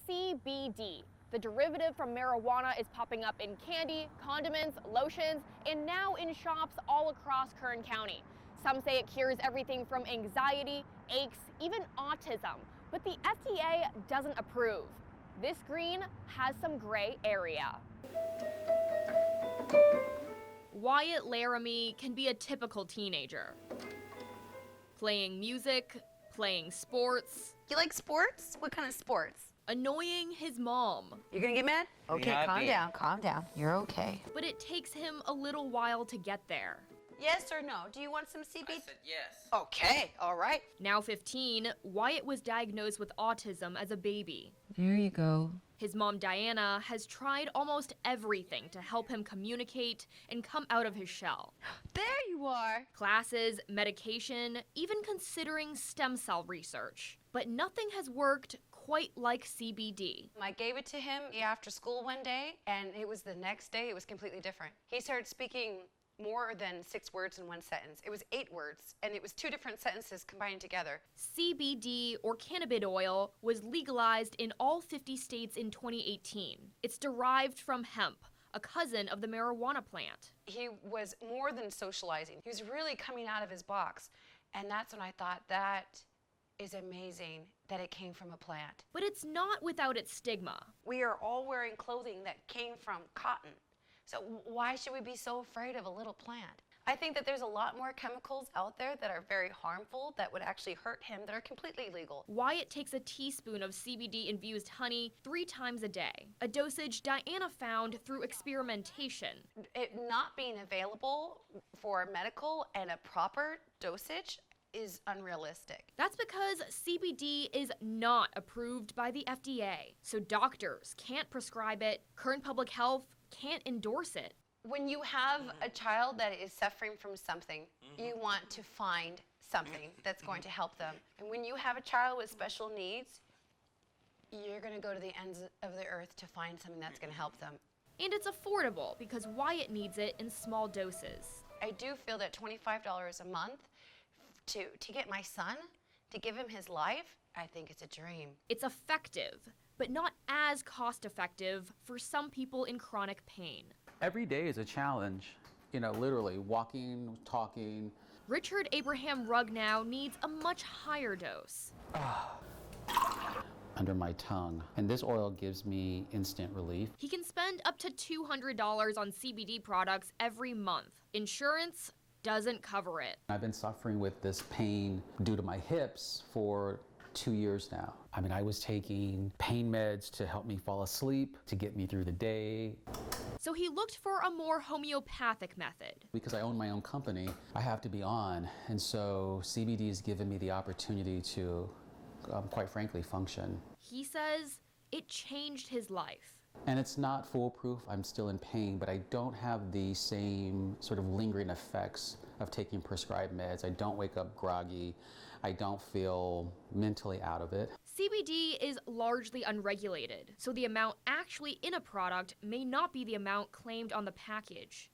CBD. The derivative from marijuana is popping up in candy, condiments, lotions, and now in shops all across Kern County. Some say it cures everything from anxiety, aches, even autism, but the FDA doesn't approve. This green has some gray area. Wyatt Laramie can be a typical teenager. Playing music, playing sports. You like sports? What kind of sports? Annoying his mom. You're gonna get mad? Okay, calm down. You're okay. But it takes him a little while to get there. Yes or no? Do you want some CBD? I said yes. Okay, all right. Now 15, Wyatt was diagnosed with autism as a baby. There you go. His mom, Diana, has tried almost everything to help him communicate and come out of his shell. There you are. Classes, medication, even considering stem cell research. But nothing has worked quite like CBD. I gave it to him after school one day, and it was the next day, it was completely different. He started speaking more than 6 words in one sentence. It was 8 words, and it was 2 different sentences combined together. CBD, or cannabis oil, was legalized in all 50 states in 2018. It's derived from hemp, a cousin of the marijuana plant. He was more than socializing. He was really coming out of his box, and that's when I thought, that is amazing that it came from a plant. But it's not without its stigma. We are all wearing clothing that came from cotton. So why should we be so afraid of a little plant? I think that there's a lot more chemicals out there that are very harmful that would actually hurt him that are completely legal. Wyatt takes a teaspoon of CBD-infused honey 3 times a day, a dosage Diana found through experimentation. It not being available for medical and a proper dosage is unrealistic. That's because CBD is not approved by the FDA, so doctors can't prescribe it, Kern Public Health can't endorse it. When you have a child that is suffering from something, you want to find something that's going to help them. And when you have a child with special needs, you're going to go to the ends of the earth to find something that's going to help them. And it's affordable because Wyatt needs it in small doses. I do feel that $25 a month to get my son, to give him his life, I think it's a dream. It's effective, but not as cost-effective for some people in chronic pain. Every day is a challenge, literally walking, talking. Richard Abraham Rugnow needs a much higher dose. Under my tongue. And this oil gives me instant relief. He can spend up to $200 on CBD products every month. Insurance doesn't cover it. I've been suffering with this pain due to my hips for 2 years now. I was taking pain meds to help me fall asleep, to get me through the day. So he looked for a more homeopathic method. Because I own my own company, I have to be on. And so CBD has given me the opportunity to, quite frankly, function. He says it changed his life. And it's not foolproof. I'm still in pain, but I don't have the same sort of lingering effects of taking prescribed meds. I don't wake up groggy. I don't feel mentally out of it. CBD is largely unregulated, so the amount actually in a product may not be the amount claimed on the package.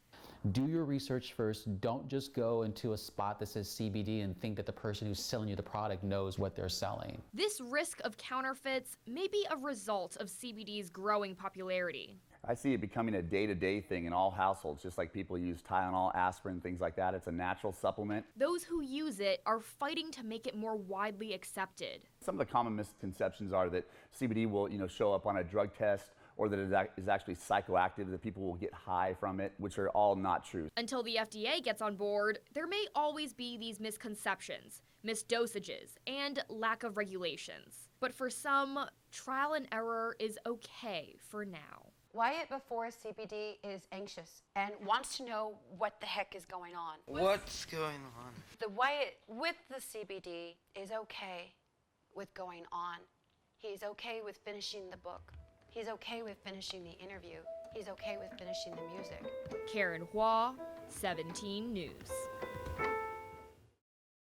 Do your research first. Don't just go into a spot that says CBD and think that the person who's selling you the product knows what they're selling. This risk of counterfeits may be a result of CBD's growing popularity. I see it becoming a day-to-day thing in all households, just like people use Tylenol, aspirin, things like that. It's a natural supplement. Those who use it are fighting to make it more widely accepted. Some of the common misconceptions are that CBD will, show up on a drug test, or that it is actually psychoactive, that people will get high from it, which are all not true. Until the FDA gets on board, there may always be these misconceptions, missed dosages, and lack of regulations. But for some, trial and error is okay for now. Wyatt before CBD is anxious and wants to know what the heck is going on. What's going on? The Wyatt with the CBD is okay with going on. He's okay with finishing the book. He's okay with finishing the interview. He's okay with finishing the music. Karen Hua, 17 News.